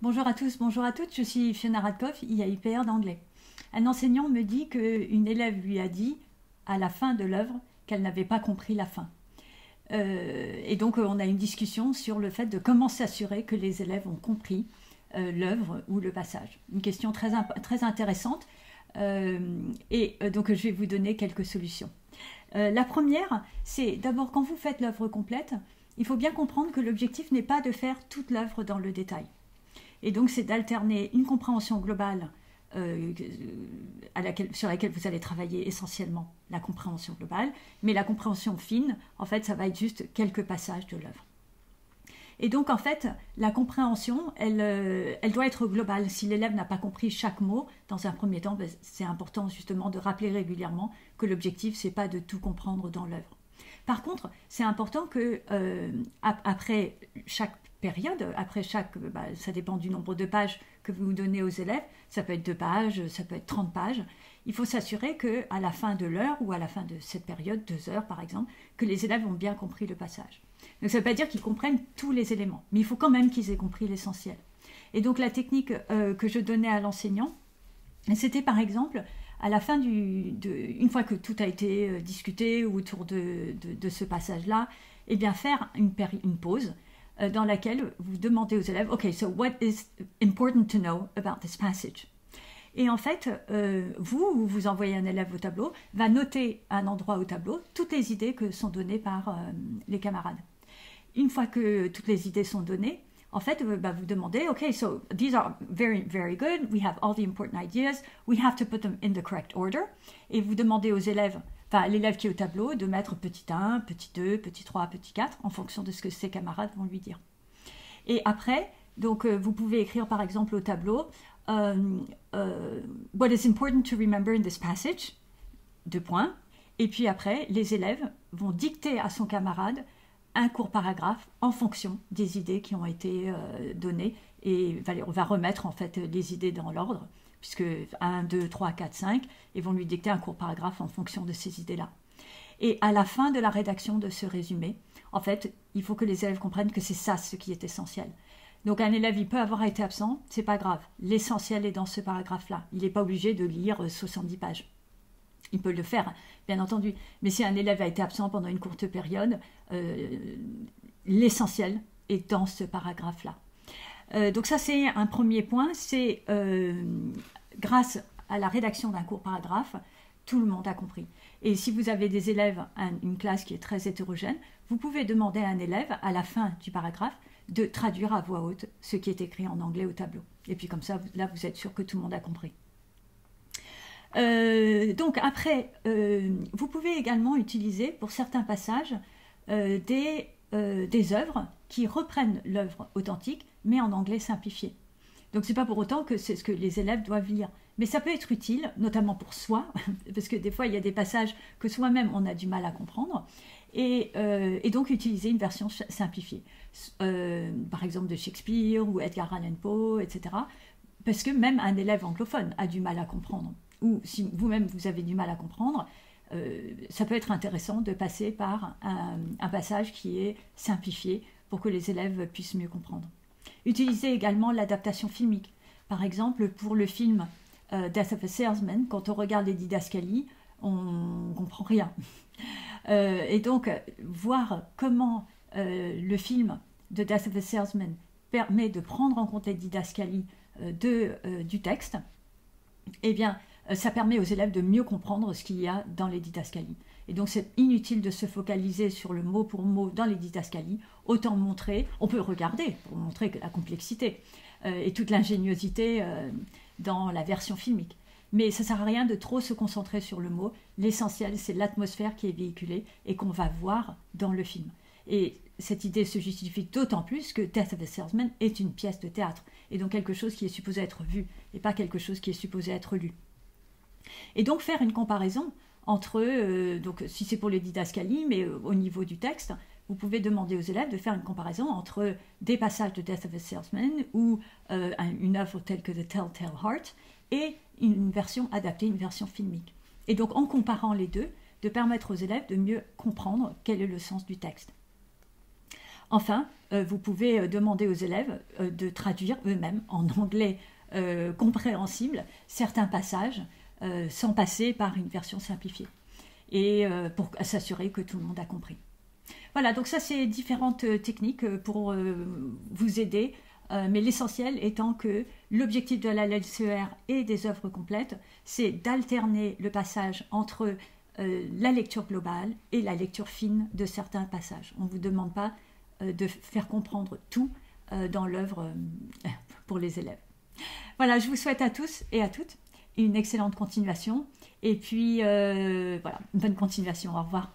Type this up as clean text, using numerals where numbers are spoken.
Bonjour à tous, bonjour à toutes, je suis Fiona Radkoff, IAIPR d'anglais. Un enseignant me dit qu'une élève lui a dit à la fin de l'œuvre qu'elle n'avait pas compris la fin. Et donc on a une discussion sur le fait de comment s'assurer que les élèves ont compris l'œuvre ou le passage. Une question très intéressante donc je vais vous donner quelques solutions. La première, c'est d'abord quand vous faites l'œuvre complète, il faut bien comprendre que l'objectif n'est pas de faire toute l'œuvre dans le détail. Et donc c'est d'alterner une compréhension globale sur laquelle vous allez travailler essentiellement la compréhension globale, mais la compréhension fine, en fait, ça va être juste quelques passages de l'œuvre. Et donc, en fait, la compréhension, elle doit être globale. Si l'élève n'a pas compris chaque mot, dans un premier temps, c'est important justement de rappeler régulièrement que l'objectif, c'est pas de tout comprendre dans l'œuvre. Par contre, c'est important que après chaque période, ça dépend du nombre de pages que vous donnez aux élèves, ça peut être 2 pages, ça peut être 30 pages, il faut s'assurer qu'à la fin de l'heure ou à la fin de cette période, 2 heures par exemple, que les élèves ont bien compris le passage. Donc ça ne veut pas dire qu'ils comprennent tous les éléments, mais il faut quand même qu'ils aient compris l'essentiel. Et donc la technique que je donnais à l'enseignant, c'était par exemple, à la fin une fois que tout a été discuté autour de ce passage-là, eh bien faire une pause dans laquelle vous demandez aux élèves, OK, so what is important to know about this passage? Et en fait, vous envoyez un élève au tableau, va noter à un endroit au tableau toutes les idées que sont données par les camarades. Une fois que toutes les idées sont données, en fait, vous demandez, OK, so these are very, very good. We have all the important ideas. We have to put them in the correct order. Et vous demandez aux élèves, l'élève qui est au tableau, de mettre petit 1, petit 2, petit 3, petit 4, en fonction de ce que ses camarades vont lui dire. Et après, donc, vous pouvez écrire par exemple au tableau, what is important to remember in this passage, 2 points. Et puis après, les élèves vont dicter à son camarade un court paragraphe en fonction des idées qui ont été données et on va remettre en fait les idées dans l'ordre puisque 1, 2, 3, 4, 5 et vont lui dicter un court paragraphe en fonction de ces idées-là. Et à la fin de la rédaction de ce résumé, en fait, il faut que les élèves comprennent que c'est ça ce qui est essentiel. Donc un élève, il peut avoir été absent, c'est pas grave. L'essentiel est dans ce paragraphe-là. Il n'est pas obligé de lire 70 pages. Il peut le faire, bien entendu. Mais si un élève a été absent pendant une courte période, l'essentiel est dans ce paragraphe-là. Donc ça, c'est un premier point. C'est grâce à la rédaction d'un court paragraphe, tout le monde a compris. Et si vous avez des élèves, une classe qui est très hétérogène, vous pouvez demander à un élève, à la fin du paragraphe, de traduire à voix haute ce qui est écrit en anglais au tableau. Et puis comme ça, là, vous êtes sûr que tout le monde a compris. Donc après, vous pouvez également utiliser pour certains passages des œuvres qui reprennent l'œuvre authentique, mais en anglais simplifié. Donc c'est pas pour autant que c'est ce que les élèves doivent lire. Mais ça peut être utile, notamment pour soi, parce que des fois il y a des passages que soi-même on a du mal à comprendre, et donc utiliser une version simplifiée. Par exemple de Shakespeare ou Edgar Allan Poe, etc. Parce que même un élève anglophone a du mal à comprendre. Ou si vous-même vous avez du mal à comprendre, ça peut être intéressant de passer par un passage qui est simplifié pour que les élèves puissent mieux comprendre. Utilisez également l'adaptation filmique. Par exemple, pour le film Death of a Salesman, quand on regarde les didascalies, on ne comprend rien. Et donc, voir comment le film de Death of a Salesman permet de prendre en compte les didascalies du texte, eh bien, ça permet aux élèves de mieux comprendre ce qu'il y a dans les didascalies. Et donc c'est inutile de se focaliser sur le mot pour mot dans les didascalies, autant montrer, on peut regarder pour montrer que la complexité et toute l'ingéniosité dans la version filmique. Mais ça ne sert à rien de trop se concentrer sur le mot, l'essentiel c'est l'atmosphère qui est véhiculée et qu'on va voir dans le film. Et cette idée se justifie d'autant plus que Death of a Salesman est une pièce de théâtre, et donc quelque chose qui est supposé être vu, et pas quelque chose qui est supposé être lu. Et donc faire une comparaison entre, donc si c'est pour les didascalies, mais au niveau du texte, vous pouvez demander aux élèves de faire une comparaison entre des passages de Death of a Salesman ou une œuvre telle que The Telltale Heart et une version adaptée, une version filmique. Et donc en comparant les deux, de permettre aux élèves de mieux comprendre quel est le sens du texte. Enfin, vous pouvez demander aux élèves de traduire eux-mêmes en anglais compréhensible certains passages sans passer par une version simplifiée, et pour s'assurer que tout le monde a compris. Voilà, donc ça c'est différentes techniques pour vous aider, mais l'essentiel étant que l'objectif de la LCER et des œuvres complètes, c'est d'alterner le passage entre la lecture globale et la lecture fine de certains passages. On ne vous demande pas de faire comprendre tout dans l'œuvre pour les élèves. Voilà, je vous souhaite à tous et à toutes une excellente continuation, et puis voilà, bonne continuation, au revoir.